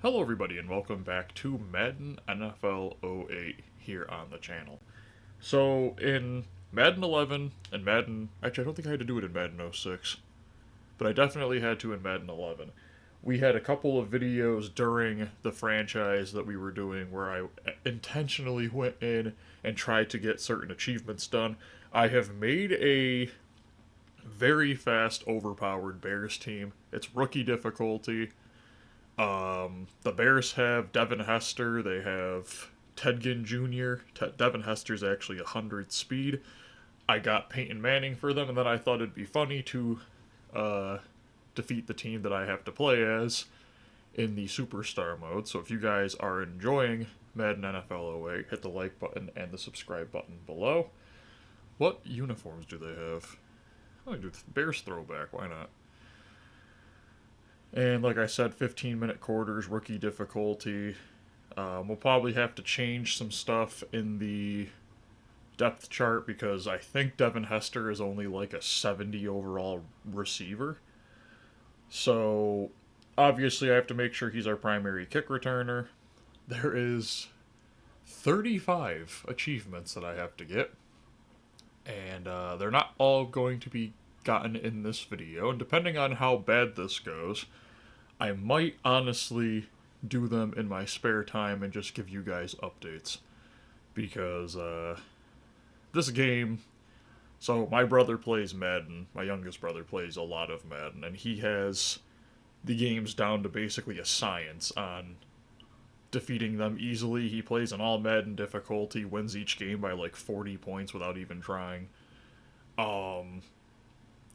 Hello everybody and welcome back to Madden NFL 08 here on the channel. So in Madden 11 and Madden, actually I don't think I had to do it in Madden 06, but I definitely had to in Madden 11. We had a couple of videos during the franchise that we were doing where I intentionally went in and tried to get certain achievements done. I have made a very fast, overpowered Bears team. It's rookie difficulty. The Bears have Devin Hester. They have Ted Ginn Jr. Devin Hester's actually 100 speed. I got Peyton Manning for them, and then I thought it'd be funny to defeat the team that I have to play as in the Superstar mode. So if you guys are enjoying Madden NFL 08, hit the like button and the subscribe button below. What uniforms do they have? I do Bears throwback. Why not? And like I said, 15-minute quarters, rookie difficulty. We'll probably have to change some stuff in the depth chart because I think Devin Hester is only like a 70 overall receiver. So obviously I have to make sure he's our primary kick returner. There is 35 achievements that I have to get. And they're not all going to be gotten in this video. And depending on how bad this goes, I might honestly do them in my spare time and just give you guys updates. Because this game, so my brother plays Madden, my youngest brother plays a lot of Madden, and he has the games down to basically a science on defeating them easily. He plays an all Madden difficulty, wins each game by like 40 points without even trying.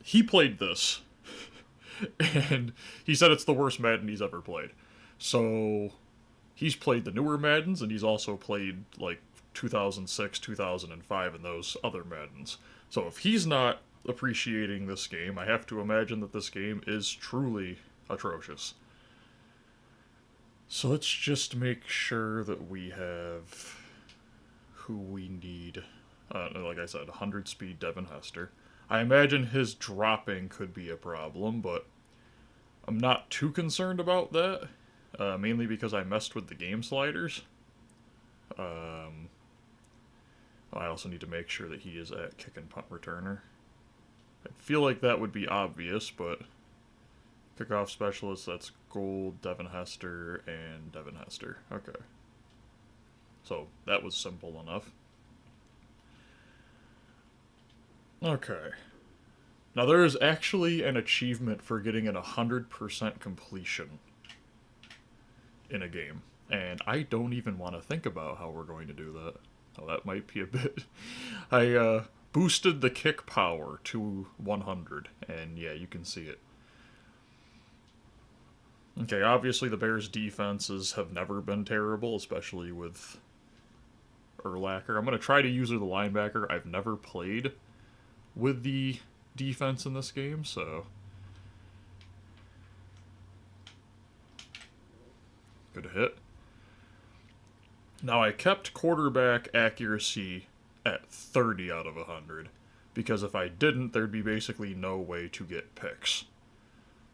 He played this, and he said it's the worst Madden he's ever played. So he's played the newer Maddens, and he's also played like 2006, 2005, and those other Maddens. So if he's not appreciating this game, I have to imagine that this game is truly atrocious. So let's just make sure that we have who we need. Like I said, 100 speed Devin Hester. I imagine his dropping could be a problem, but I'm not too concerned about that. Mainly because I messed with the game sliders. I also need to make sure that he is at kick and punt returner. I feel like that would be obvious, but kickoff specialist, that's Gold, Devin Hester, and Devin Hester. Okay. So that was simple enough. Okay. Now there is actually an achievement for getting an 100% completion in a game. And I don't even want to think about how we're going to do that. Oh, that might be a bit... I boosted the kick power to 100, and yeah, you can see it. Okay, obviously the Bears' defenses have never been terrible, especially with Urlacher. I'm going to try to use her the linebacker. I've never played with the defense in this game, so... Good hit. Now I kept quarterback accuracy at 30 out of 100, because if I didn't, there'd be basically no way to get picks.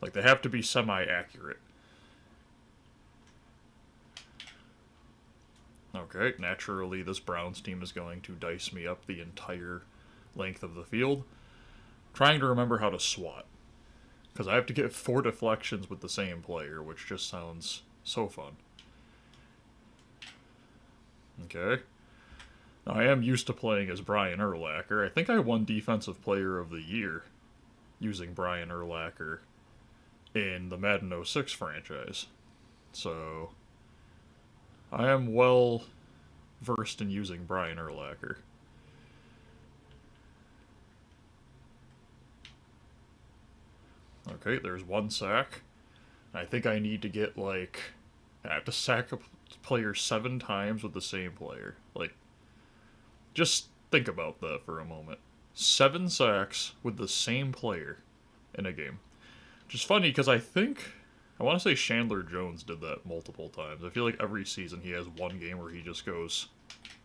Like, they have to be semi-accurate. Okay, naturally this Browns team is going to dice me up the entire length of the field. Trying to remember how to SWAT. Because I have to get 4 deflections with the same player, which just sounds so fun. Okay. Now, I am used to playing as Brian Urlacher. I think I won Defensive Player of the Year using Brian Urlacher in the Madden 06 franchise. So, I am well versed in using Brian Urlacher. Okay, there's 1 sack. I think I need to get, like... I have to sack a player 7 times with the same player. Like, just think about that for a moment. 7 sacks with the same player in a game. Which is funny because I think... I want to say Chandler Jones did that multiple times. I feel like every season he has one game where he just goes,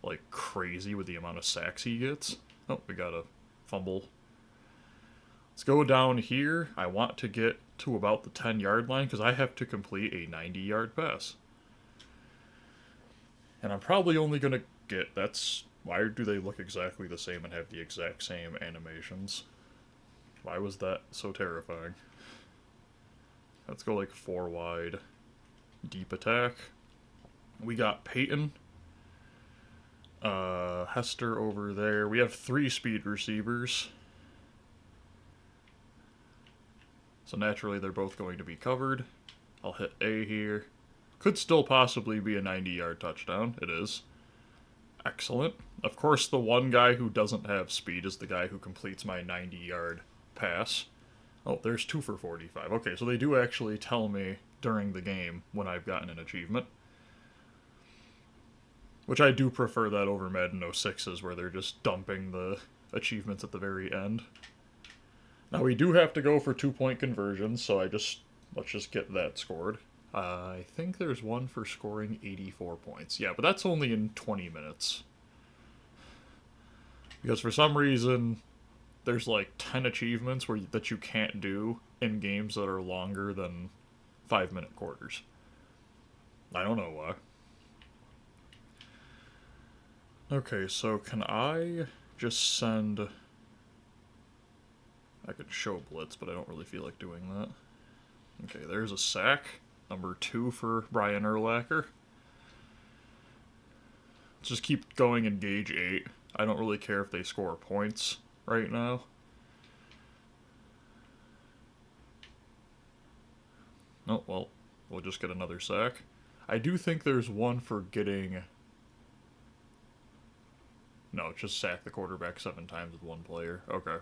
like, crazy with the amount of sacks he gets. Oh, we got a fumble. Let's go down here. I want to get to about the 10-yard line because I have to complete a 90-yard pass. And I'm probably only going to get... That's... Why do they look exactly the same and have the exact same animations? Why was that so terrifying? Let's go like 4 wide. Deep attack. We got Peyton. Hester over there. We have 3 speed receivers. So naturally they're both going to be covered. I'll hit A here. Could still possibly be a 90-yard touchdown. It is. Excellent. Of course, the one guy who doesn't have speed is the guy who completes my 90-yard pass. Oh, there's 2 for 45. Okay, so they do actually tell me during the game when I've gotten an achievement. Which I do prefer that over Madden 06's where they're just dumping the achievements at the very end. Now we do have to go for 2-point conversions, so let's just get that scored. I think there's one for scoring 84 points. Yeah, but that's only in 20 minutes. Because for some reason, there's like 10 achievements that you can't do in games that are longer than 5-minute quarters. I don't know why. Okay, so can I just send... I could show blitz, but I don't really feel like doing that. Okay, there's a sack. Number 2 for Brian Urlacher. Let's just keep going in gauge 8. I don't really care if they score points right now. Oh, well, we'll just get another sack. I do think there's one for getting... No, just sack the quarterback 7 times with 1 player. Okay.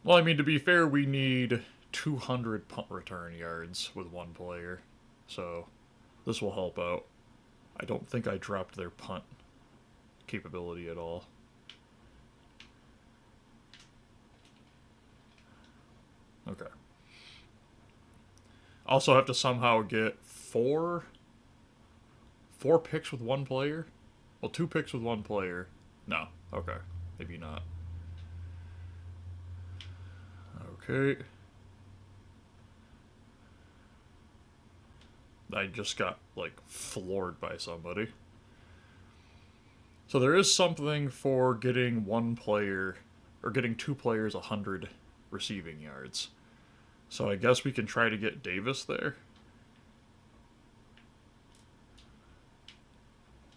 Well, I mean, to be fair, we need 200 punt return yards with 1 player. So, this will help out. I don't think I dropped their punt capability at all. Okay. Also have to somehow get 4 picks with 1 player? Well, 2 picks with 1 player. No. Okay. Maybe not. Okay. I just got, like, floored by somebody. So there is something for getting 1 player, or getting 2 players 100 receiving yards. So I guess we can try to get Davis there.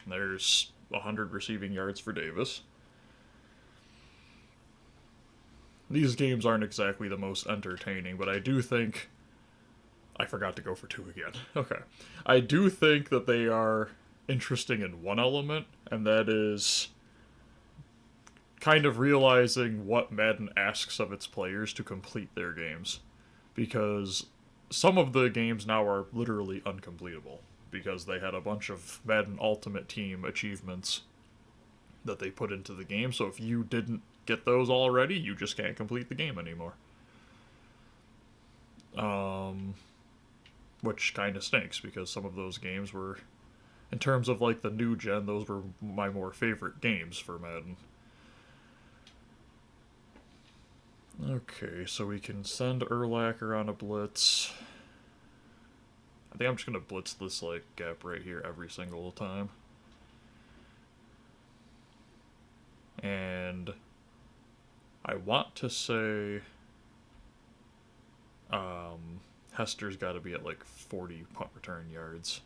There's 100 receiving yards for Davis. These games aren't exactly the most entertaining, but I do think... I forgot to go for 2 again. Okay. I do think that they are interesting in one element, and that is kind of realizing what Madden asks of its players to complete their games. Because some of the games now are literally uncompletable, because they had a bunch of Madden Ultimate Team achievements that they put into the game, so if you didn't get those already, you just can't complete the game anymore. Which kind of stinks, because some of those games were, in terms of like the new gen, those were my more favorite games for Madden. Okay, so we can send Urlacher on a blitz. I think I'm just gonna blitz this like gap right here every single time. And I want to say Hester's got to be at like 40 punt return yards.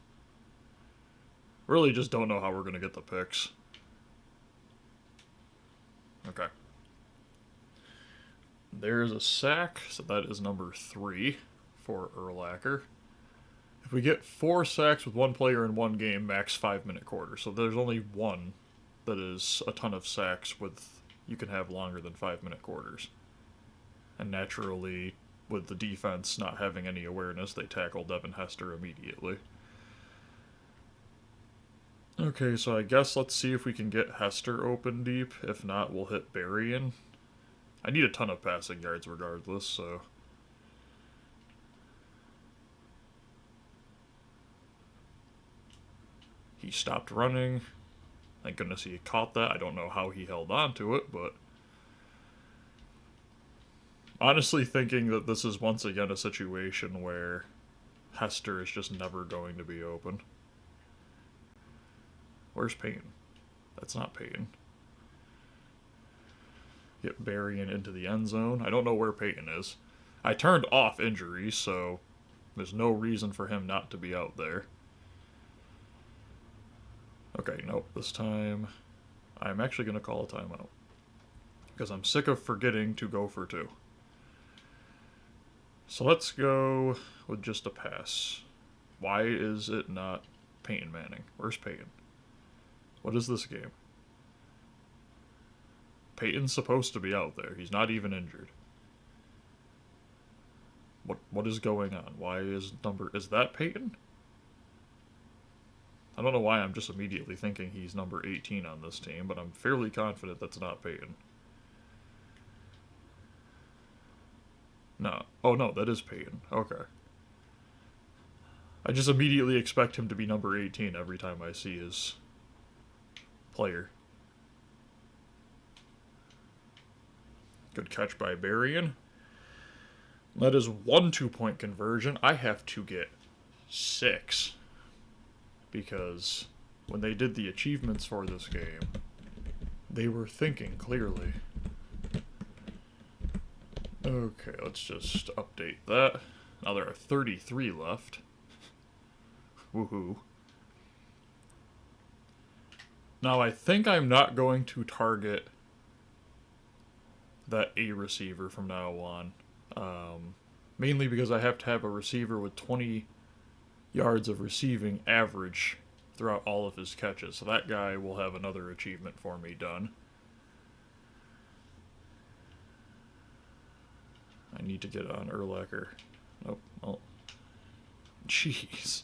Really just don't know how we're going to get the picks. Okay. There's a sack, so that is number 3 for Urlacher. If we get 4 sacks with 1 player in 1 game, max 5-minute quarter. So there's only 1 that is a ton of sacks with... You can have longer than 5-minute quarters. And naturally, with the defense not having any awareness, they tackle Devin Hester immediately. Okay, so I guess let's see if we can get Hester open deep. If not, we'll hit Berrien. I need a ton of passing yards regardless, so... He stopped running. Thank goodness he caught that. I don't know how he held on to it, but... honestly thinking that this is once again a situation where Hester is just never going to be open. Where's Peyton? That's not Peyton. Get Berrien into the end zone. I don't know where Peyton is. I turned off injuries, so there's no reason for him not to be out there. Okay, nope, this time I'm actually going to call a timeout. Because I'm sick of forgetting to go for 2. So let's go with just a pass. Why is it not Peyton Manning? Where's Peyton? What is this game? Peyton's supposed to be out there. He's not even injured. What is going on? Why is that Peyton? I don't know why I'm just immediately thinking he's number 18 on this team, but I'm fairly confident that's not Peyton. No. Oh no, that is Peyton. Okay. I just immediately expect him to be number 18 every time I see his player. Good catch by Berrien. That is 1 2-point conversion. I have to get 6. Because when they did the achievements for this game, they were thinking clearly. Okay, let's just update that. Now there are 33 left. Woohoo. Now I think I'm not going to target that A receiver from now on. Mainly because I have to have a receiver with 20 yards of receiving average throughout all of his catches. So that guy will have another achievement for me done. I need to get on Urlacher. Nope. Oh. Jeez.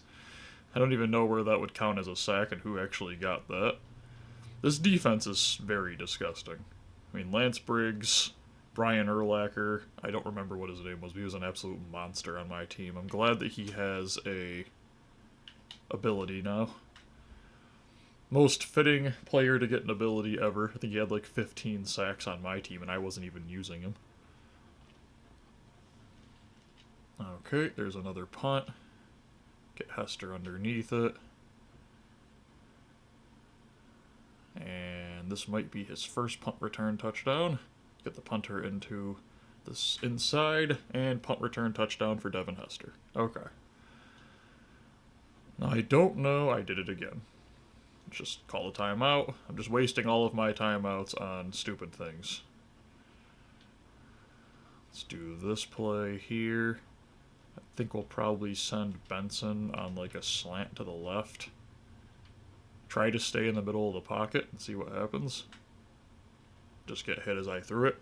I don't even know where that would count as a sack and who actually got that. This defense is very disgusting. I mean, Lance Briggs, Brian Urlacher, I don't remember what his name was, but he was an absolute monster on my team. I'm glad that he has a ability now. Most fitting player to get an ability ever. I think he had like 15 sacks on my team, and I wasn't even using him. Okay, there's another punt. Get Hester underneath it. And this might be his first punt return touchdown. Get the punter into this inside, and punt return touchdown for Devin Hester. Okay. Now I don't know, I did it again. Just call a timeout. I'm just wasting all of my timeouts on stupid things. Let's do this play here. I think we'll probably send Benson on like a slant to the left. Try to stay in the middle of the pocket and see what happens. Just get hit as I threw it.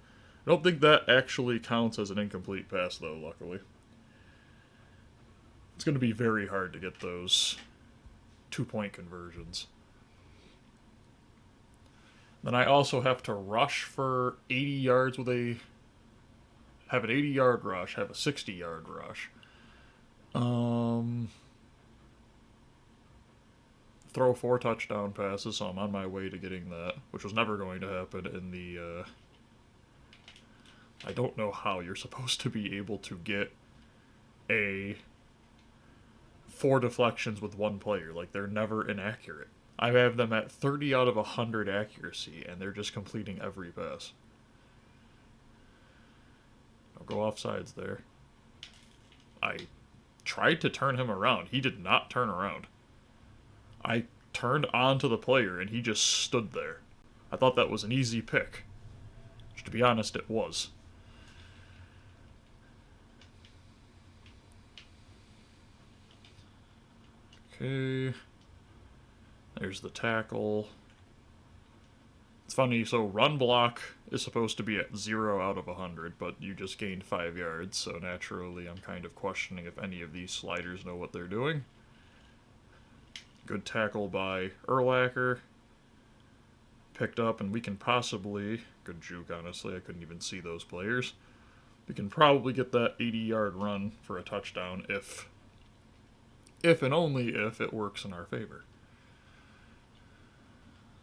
I don't think that actually counts as an incomplete pass though, luckily. It's going to be very hard to get those 2-point conversions. Then I also have to rush for 80 yards with a... have an 80-yard rush, have a 60-yard rush. Throw 4 touchdown passes, so I'm on my way to getting that, which was never going to happen in the, I don't know how you're supposed to be able to get 4 deflections with 1 player. Like, they're never inaccurate. I have them at 30 out of 100 accuracy, and they're just completing every pass. I'll go offsides there. I tried to turn him around. He did not turn around. I turned onto the player, and he just stood there. I thought that was an easy pick. Which, to be honest, it was. Okay. There's the tackle. It's funny, so run block is supposed to be at 0 out of 100, but you just gained 5 yards, so naturally I'm kind of questioning if any of these sliders know what they're doing. Good tackle by Urlacher. Picked up, and we can possibly... Good juke, honestly. I couldn't even see those players. We can probably get that 80-yard run for a touchdown if and only if it works in our favor.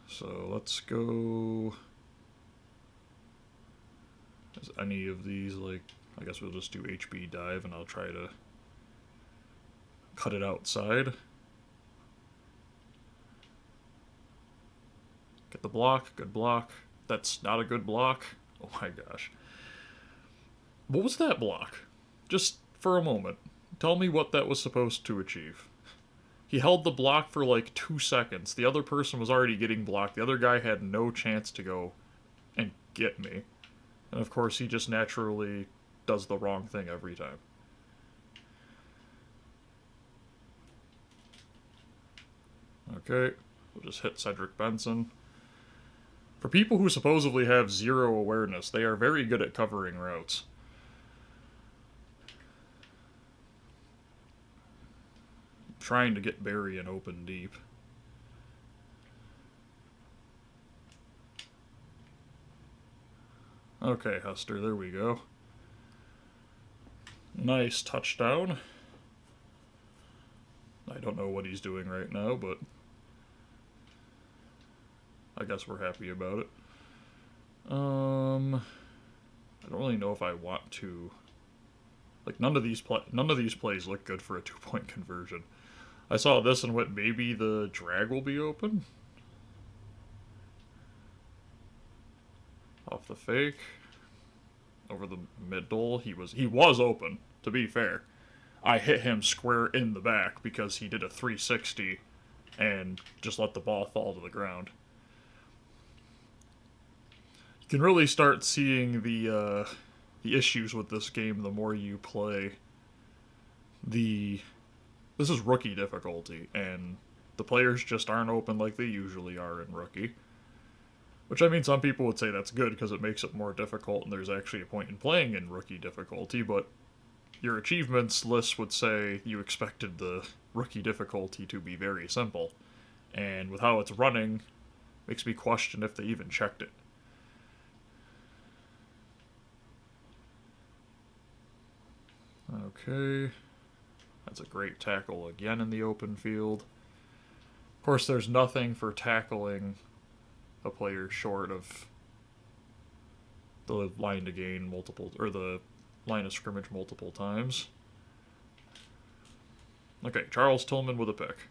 So let's go... Is any of these, like... I guess we'll just do HB dive and I'll try to cut it outside. Get the block, good block. That's not a good block. Oh my gosh. What was that block? Just for a moment. Tell me what that was supposed to achieve. He held the block for like 2 seconds. The other person was already getting blocked. The other guy had no chance to go and get me. And of course, he just naturally does the wrong thing every time. Okay, we'll just hit Cedric Benson. For people who supposedly have zero awareness, they are very good at covering routes. Trying to get Barry in open deep. Okay, Hester, there we go. Nice touchdown. I don't know what he's doing right now, but I guess we're happy about it. I don't really know if I want to. Like none of these plays look good for a 2-point conversion. I saw this and went, maybe the drag will be open. Off the fake. Over the middle. He was open, to be fair. I hit him square in the back because he did a 360 and just let the ball fall to the ground. You can really start seeing the issues with this game the more you play. This is rookie difficulty, and the players just aren't open like they usually are in rookie. Which, I mean, some people would say that's good because it makes it more difficult and there's actually a point in playing in rookie difficulty, but your achievements list would say you expected the rookie difficulty to be very simple. And with how it's running, makes me question if they even checked it. Okay. That's a great tackle again in the open field. Of course, there's nothing for tackling a player short of the line to gain multiple, or the line of scrimmage multiple times. Okay, Charles Tillman with a pick.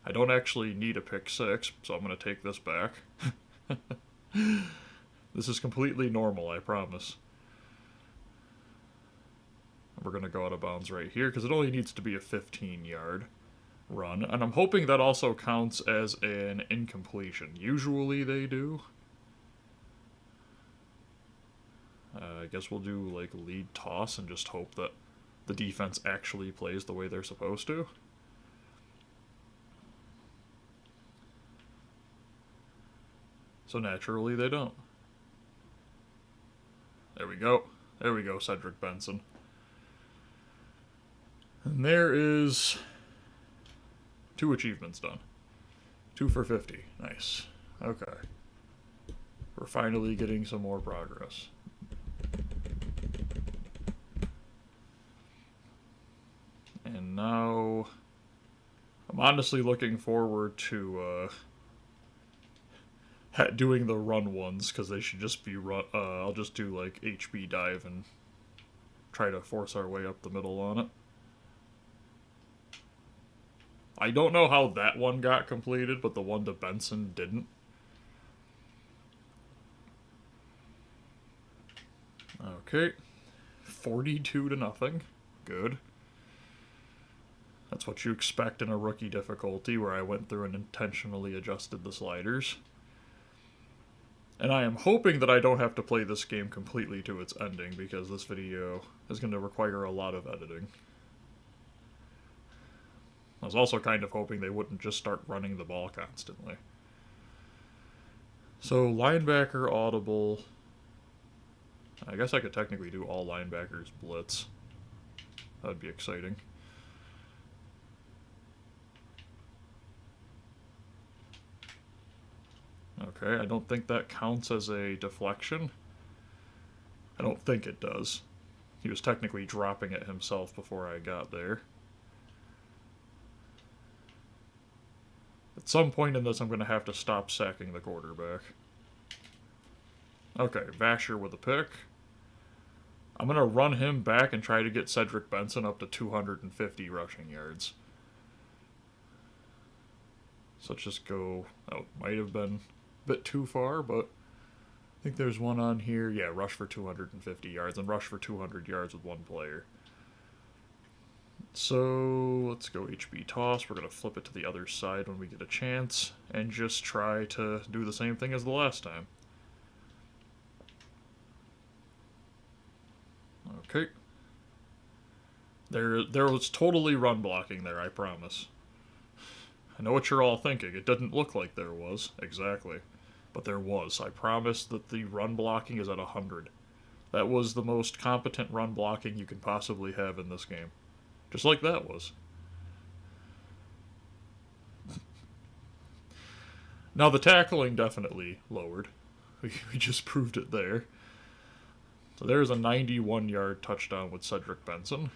I don't actually need a pick six, so I'm going to take this back. This is completely normal, I promise. We're going to go out of bounds right here, because it only needs to be a 15-yard run. And I'm hoping that also counts as an incompletion. Usually they do. I guess we'll do, like, lead toss and just hope that the defense actually plays the way they're supposed to. So naturally they don't. There we go. There we go, Cedric Benson. And there is 2 achievements done. 2 for 50. Nice. Okay. We're finally getting some more progress. And now I'm honestly looking forward to doing the run ones, because they should just be run. I'll just do like HB dive and try to force our way up the middle on it. I don't know how that one got completed, but the one to Benson didn't. Okay. 42-0. Good. That's what you expect in a rookie difficulty, where I went through and intentionally adjusted the sliders. And I am hoping that I don't have to play this game completely to its ending, because this video is going to require a lot of editing. I was also kind of hoping they wouldn't just start running the ball constantly. So, linebacker audible. I guess I could technically do all linebackers blitz. That'd be exciting. Okay, I don't think that counts as a deflection. I don't think it does. He was technically dropping it himself before I got there. At some point in this, I'm going to have to stop sacking the quarterback. Okay, Vasher with a pick. I'm going to run him back and try to get Cedric Benson up to 250 rushing yards. So let's just go. Oh, might have been a bit too far, but I think there's one on here. Yeah, rush for 250 yards and rush for 200 yards with one player. So let's go HB toss. We're going to flip it to the other side when we get a chance and just try to do the same thing as the last time. Okay. There was totally run blocking there, I promise. I know what you're all thinking. It didn't look like there was. Exactly. But there was. I promise that the run blocking is at 100. That was the most competent run blocking you can possibly have in this game. Just like that was. Now the tackling definitely lowered. We just proved it there. So there's a 91-yard touchdown with Cedric Benson.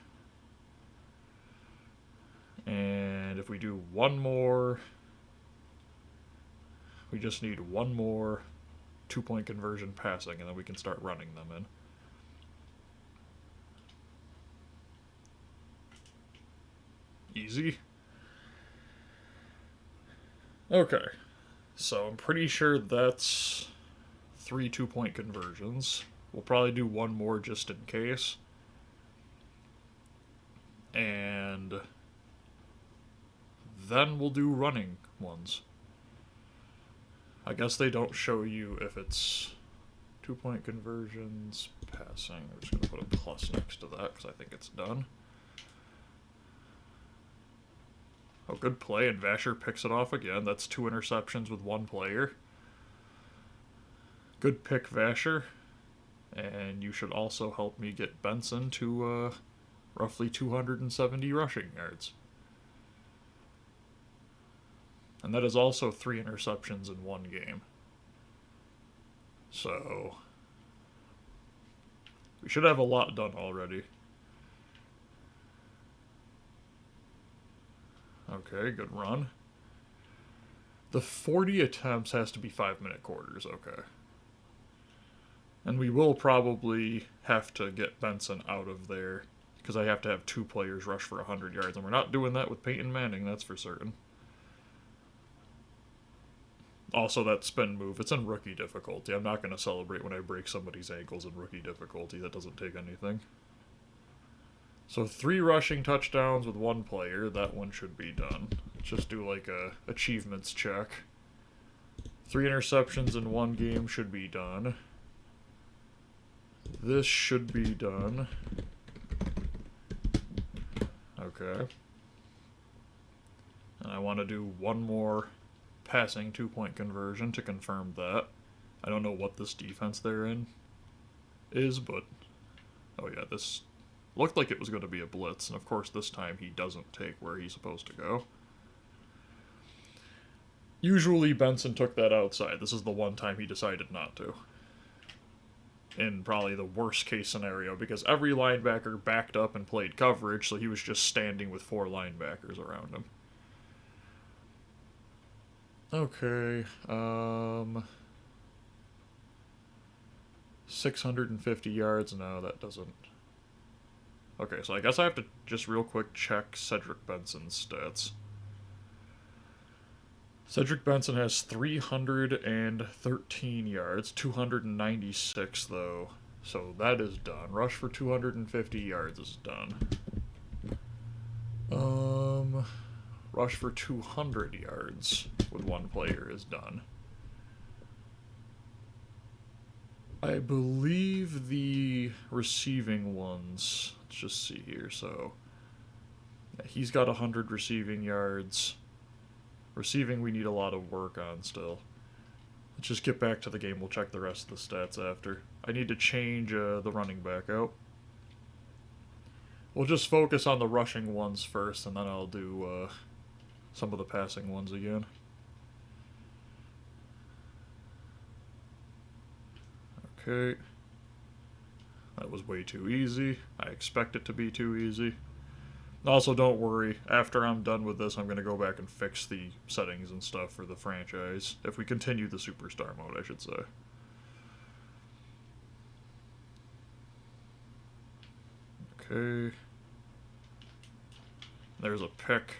And if we do one more, we just need one more 2-point conversion passing, and then we can start running them in. Easy. Okay. So I'm pretty sure that's 3 2-point conversions. We'll probably do one more just in case. And then we'll do running ones. I guess they don't show you if it's 2-point conversions, passing. I'm just going to put a plus next to that because I think it's done. Oh, good play, and Vasher picks it off again. That's 2 interceptions with 1 player. Good pick, Vasher. And you should also help me get Benson to roughly 270 rushing yards. And that is also 3 interceptions in 1 game. So we should have a lot done already. Okay, good run. The 40 attempts has to be 5-minute quarters, okay. And we will probably have to get Benson out of there because I have to have 2 players rush for 100 yards, and we're not doing that with Peyton Manning, that's for certain. Also, that spin move, it's in rookie difficulty. I'm not going to celebrate when I break somebody's ankles in rookie difficulty. That doesn't take anything. So 3 rushing touchdowns with 1 player. That one should be done. Let's just do like a achievements check. 3 interceptions in 1 game should be done. This should be done. Okay. And I want to do one more passing 2-point conversion to confirm that. I don't know what this defense they're in is, but oh yeah, this looked like it was going to be a blitz, and of course this time he doesn't take where he's supposed to go. Usually Benson took that outside. This is the one time he decided not to. In probably the worst case scenario, because every linebacker backed up and played coverage, so he was just standing with 4 linebackers around him. Okay, 650 yards, no, that doesn't. Okay, so I guess I have to just real quick check Cedric Benson's stats. Cedric Benson has 313 yards, 296 though, so that is done. Rush for 250 yards is done. Rush for 200 yards with 1 player is done. I believe the receiving ones, let's just see here, so yeah, he's got 100 receiving yards. Receiving we need a lot of work on still. Let's just get back to the game, we'll check the rest of the stats after. I need to change the running back out. We'll just focus on the rushing ones first, and then I'll do some of the passing ones again. Okay. That was way too easy. I expect it to be too easy. Also, don't worry. After I'm done with this, I'm going to go back and fix the settings and stuff for the franchise. If we continue the Superstar mode, I should say. Okay. There's a pick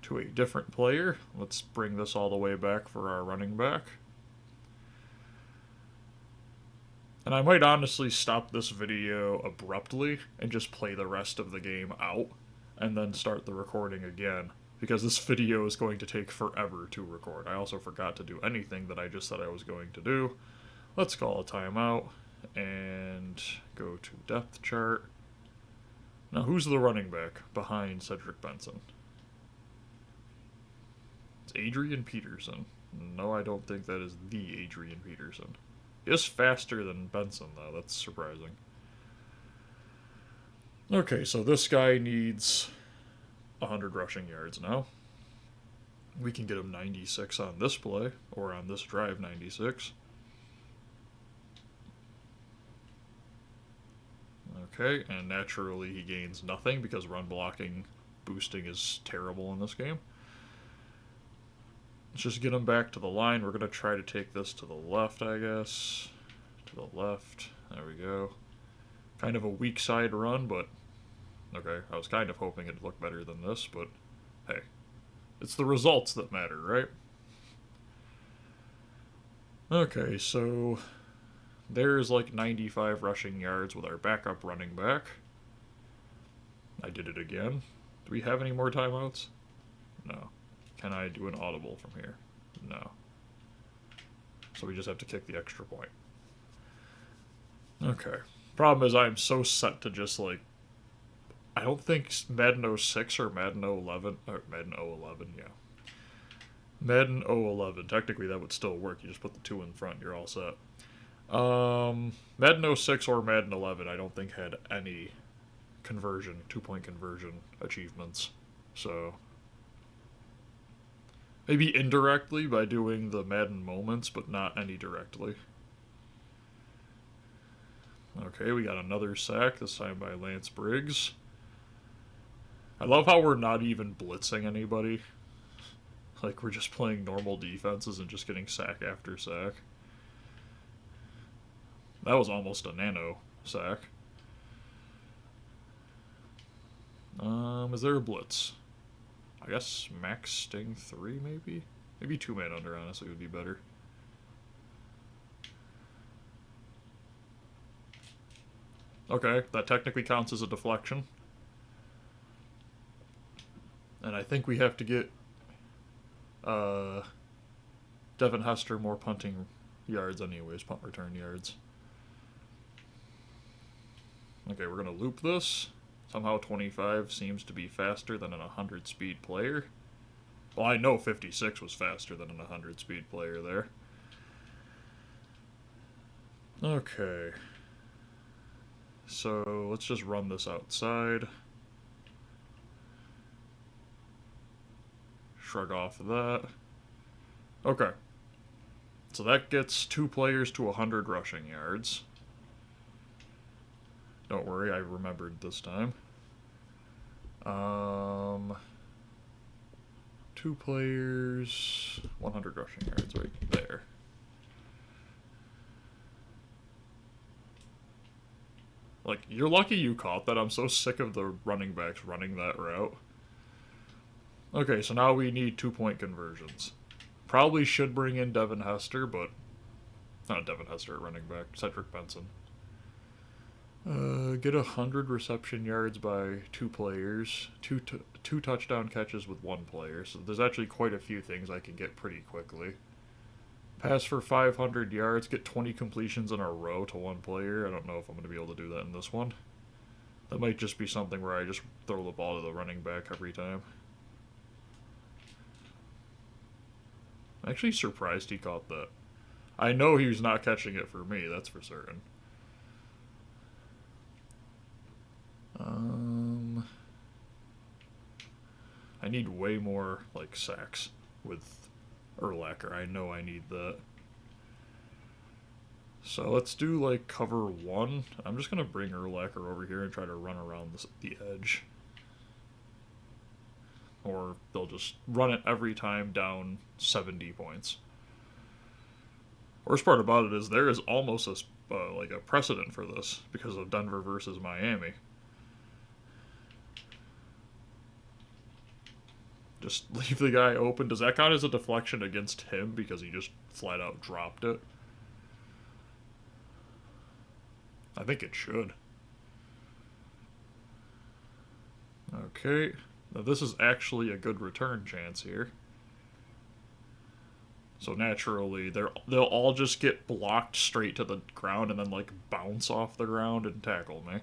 to a different player. Let's bring this all the way back for our running back. And I might honestly stop this video abruptly and just play the rest of the game out and then start the recording again, because this video is going to take forever to record. I also forgot to do anything that I just said I was going to do. Let's call a timeout and go to depth chart. Now, who's the running back behind Cedric Benson? It's Adrian Peterson. No, I don't think that is the Adrian Peterson. He is faster than Benson, though. That's surprising. Okay, so this guy needs 100 rushing yards now. We can get him 96 on this play, or on this drive, 96. Okay, and naturally he gains nothing because run blocking boosting is terrible in this game. Let's just get him back to the line. We're going to try to take this to the left, I guess. To the left. There we go. Kind of a weak side run, but okay. I was kind of hoping it'd look better than this, but hey. It's the results that matter, right? Okay, so there's like 95 rushing yards with our backup running back. I did it again. Do we have any more timeouts? No. Can I do an audible from here? No. So we just have to kick the extra point. Okay. Problem is I'm so set to just like... I don't think Madden 06 or Madden 11... Or Madden 011, yeah. Madden 011. Technically that would still work. You just put the 2 in front. You're all set. Madden 06 or Madden 11 I don't think had any conversion, 2-point conversion achievements. So... maybe indirectly by doing the Madden moments, but not any directly. Okay, we got another sack, this time by Lance Briggs. I love how we're not even blitzing anybody. Like, we're just playing normal defenses and just getting sack after sack. That was almost a nano sack. Is there a blitz? I guess max sting 3, maybe? Maybe 2-man under, honestly, would be better. Okay, that technically counts as a deflection. And I think we have to get Devin Hester more punting yards anyways, punt return yards. Okay, we're going to loop this. Somehow 25 seems to be faster than an 100 speed player. Well, I know 56 was faster than an 100 speed player there. Okay. So let's just run this outside. Shrug off of that. Okay. So that gets 2 players to 100 rushing yards. Don't worry, I remembered this time. 2 players, 100 rushing yards right there. Like, you're lucky you caught that. I'm so sick of the running backs running that route. Okay, so now we need 2-point conversions. Probably should bring in Devin Hester, but... not Devin Hester at running back, Cedric Benson. Get 100 reception yards by 2 players, two touchdown catches with 1 player. So there's actually quite a few things I can get pretty quickly. Pass for 500 yards, get 20 completions in a row to 1 player. I don't know if I'm going to be able to do that in this one. That might just be something where I just throw the ball to the running back every time. I'm actually surprised he caught that. I know he was not catching it for me, that's for certain. I need way more, like, sacks with Urlacher. I know I need that. So let's do, like, cover 1. I'm just going to bring Urlacher over here and try to run around the edge. Or they'll just run it every time down 70 points. Worst part about it is there is almost a precedent for this because of Denver versus Miami. Just leave the guy open. Does that count as a deflection against him because he just flat out dropped it? I think it should. Okay. Now this is actually a good return chance here. So naturally, they'll all just get blocked straight to the ground and then like bounce off the ground and tackle me.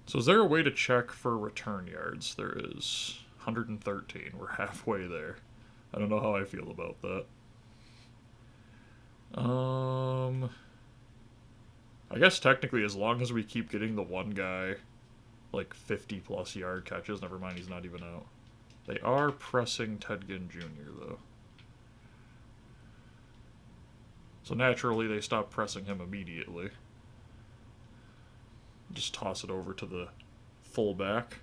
So is there a way to check for return yards? There is. 113. We're halfway there. I don't know how I feel about that. I guess technically as long as we keep getting the one guy like 50 plus yard catches, never mind, he's not even out. They are pressing Ted Ginn Jr. though. So naturally they stop pressing him immediately. Just toss it over to the fullback.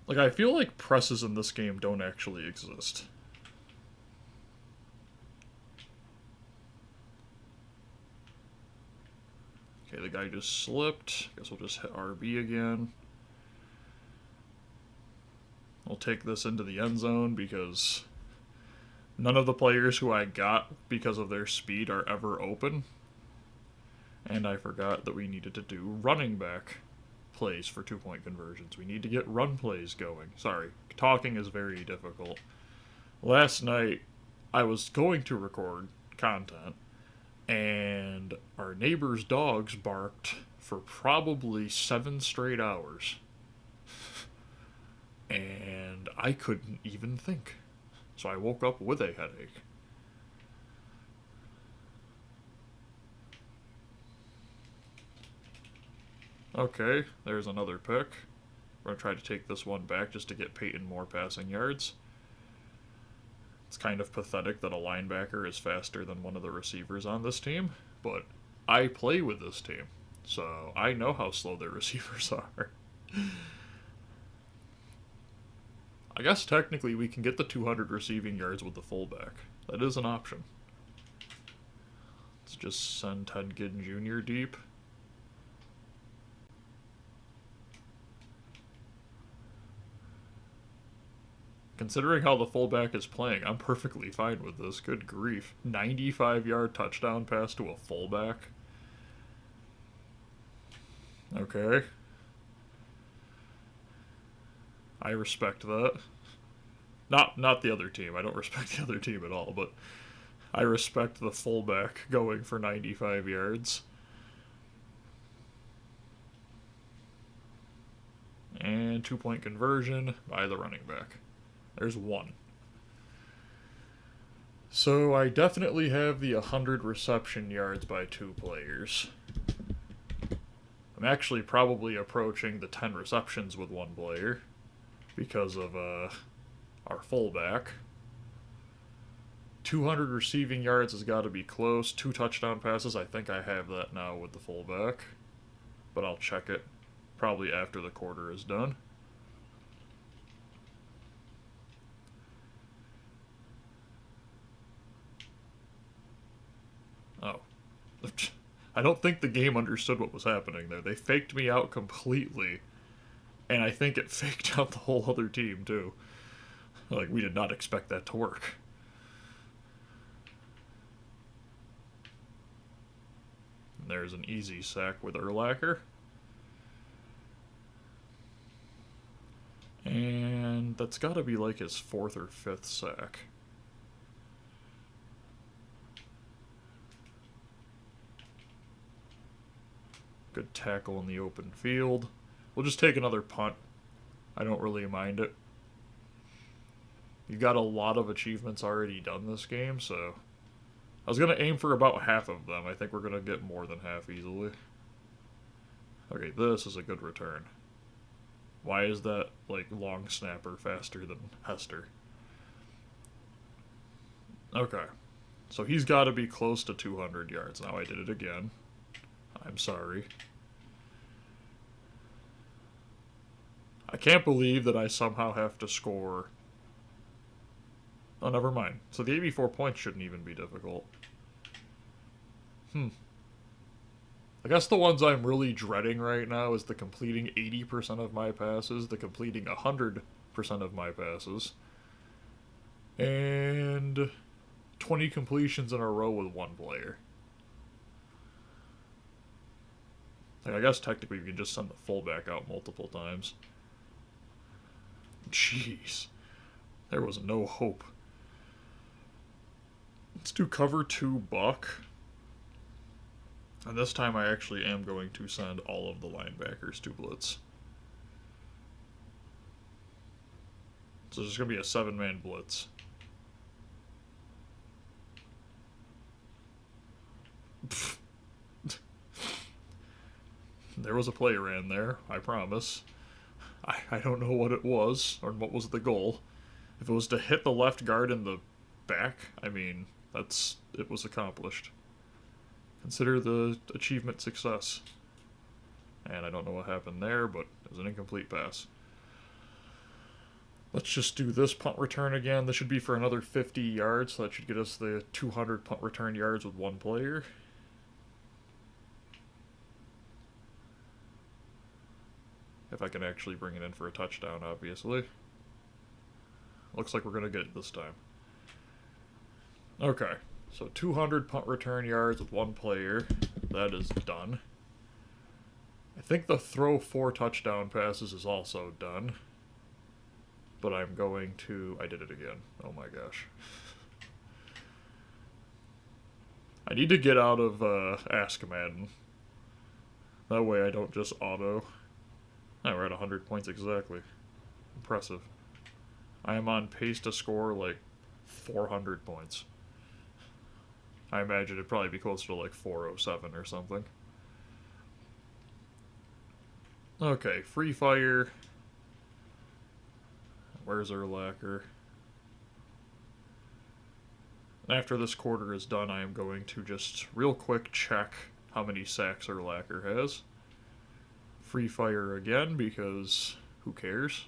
Like, I feel like presses in this game don't actually exist. Okay, the guy just slipped. Guess we'll just hit RB again. We'll take this into the end zone because none of the players who I got because of their speed are ever open. And I forgot that we needed to do running back plays for 2-point conversions. We need to get run plays going. Sorry, talking is very difficult. Last night, I was going to record content, and our neighbor's dogs barked for probably 7 straight hours. And I couldn't even think. So I woke up with a headache. Okay, there's another pick. We're going to try to take this one back just to get Peyton more passing yards. It's kind of pathetic that a linebacker is faster than one of the receivers on this team, but I play with this team, so I know how slow their receivers are. I guess technically we can get the 200 receiving yards with the fullback. That is an option. Let's just send Ted Ginn Jr. deep. Considering how the fullback is playing, I'm perfectly fine with this. Good grief. 95-yard touchdown pass to a fullback. Okay. I respect that. Not the other team. I don't respect the other team at all, but I respect the fullback going for 95 yards. And 2-point conversion by the running back. There's one. So I definitely have the 100 reception yards by 2 players. I'm actually probably approaching the 10 receptions with 1 player because of our fullback. 200 receiving yards has got to be close. 2 touchdown passes, I think I have that now with the fullback. But I'll check it probably after the quarter is done. Oh. I don't think the game understood what was happening there. They faked me out completely. And I think it faked out the whole other team, too. Like, we did not expect that to work. And there's an easy sack with Urlacher. And that's got to be like his 4th or 5th sack. Good tackle in the open field. We'll just take another punt. I don't really mind it. You got a lot of achievements already done this game, so I was going to aim for about half of them. I think we're going to get more than half easily. Okay, this is a good return. Why is that, like, long snapper faster than Hester? Okay. So he's got to be close to 200 yards. Now I did it again. I'm sorry. I can't believe that I somehow have to score. Oh, never mind. So the 84 points shouldn't even be difficult. The I guess the ones I'm really dreading right now is the completing 80% of my passes, the completing 100% of my passes, and 20 completions in a row with one player. Like, I guess technically we can just send the fullback out multiple times. Jeez. There was no hope. Let's do cover 2 buck. And this time I actually am going to send all of the linebackers to blitz. So there's going to be a 7-man blitz. There was a play ran there, I promise. I don't know what it was, or what was the goal. If it was to hit the left guard in the back, I mean, it was accomplished. Consider the achievement success. And I don't know what happened there, but it was an incomplete pass. Let's just do this punt return again. This should be for another 50 yards, so that should get us the 200 punt return yards with one player. If I can actually bring it in for a touchdown, obviously. Looks like we're going to get it this time. Okay, so 200 punt return yards with one player. That is done. I think the throw 4 touchdown passes is also done. But I'm going to... I did it again. Oh my gosh. I need to get out of Ask Madden. That way I don't just auto... Oh, we're at 100 points exactly. Impressive. I am on pace to score like 400 points. I imagine it'd probably be closer to like 407 or something. Okay, free fire. Where's Urlacher? After this quarter is done, I am going to just real quick check how many sacks Urlacher has. Free fire again, because who cares?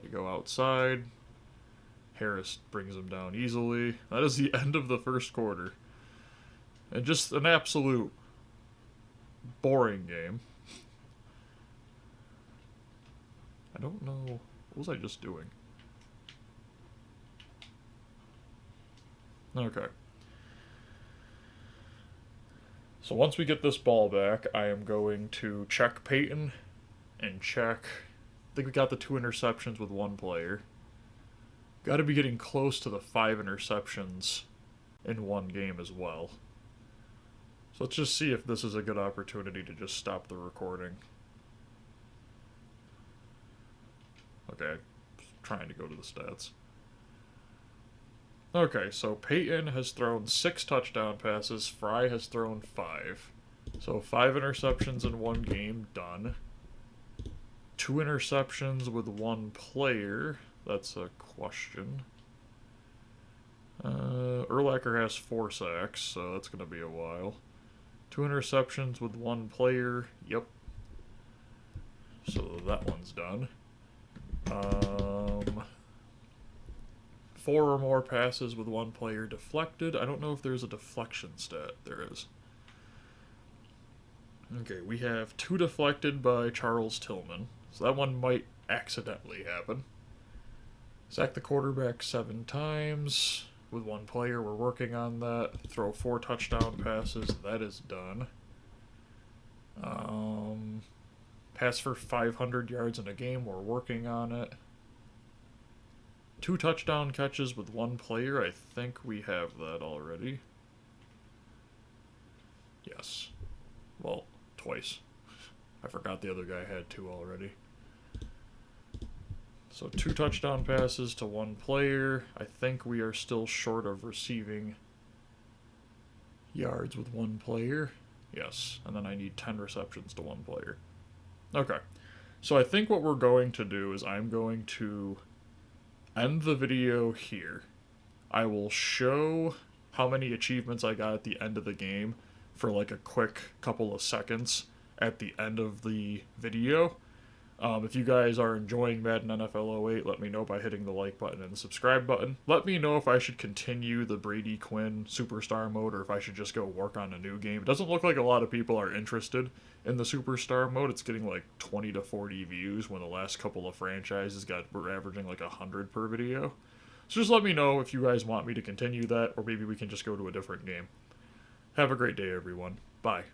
They go outside. Harris brings him down easily. That is the end of the first quarter. And just an absolute boring game. I don't know. What was I just doing? Okay. So once we get this ball back, I am going to check Peyton and check... I think we got the 2 interceptions with one player. Got to be getting close to the 5 interceptions in one game as well. So let's just see if this is a good opportunity to just stop the recording. Okay, I'm trying to go to the stats. Okay, so Peyton has thrown 6 touchdown passes, Fry has thrown 5. So 5 interceptions in one game, done. 2 interceptions with one player, that's a question. Urlacher has 4 sacks, so that's going to be a while. 2 interceptions with one player, yep. So that one's done. 4 or more passes with one player deflected. I don't know if there's a deflection stat. There is. Okay, we have 2 deflected by Charles Tillman. So that one might accidentally happen. Sack the quarterback 7 times with one player. We're working on that. Throw 4 touchdown passes. That is done. Pass for 500 yards in a game. We're working on it. 2 touchdown catches with one player. I think we have that already. Yes. Well, twice. I forgot the other guy had 2 already. So 2 touchdown passes to one player. I think we are still short of receiving yards with one player. Yes. And then I need 10 receptions to one player. Okay. So I think what we're going to do is I'm going to end the video here. I will show how many achievements I got at the end of the game for like a quick couple of seconds at the end of the video. If you guys are enjoying Madden NFL 08, let me know by hitting the like button and the subscribe button. Let me know if I should continue the Brady Quinn Superstar mode or if I should just go work on a new game. It doesn't look like a lot of people are interested in the Superstar mode. It's getting like 20 to 40 views when the last couple of franchises were averaging like 100 per video. So just let me know if you guys want me to continue that, or maybe we can just go to a different game. Have a great day, everyone. Bye.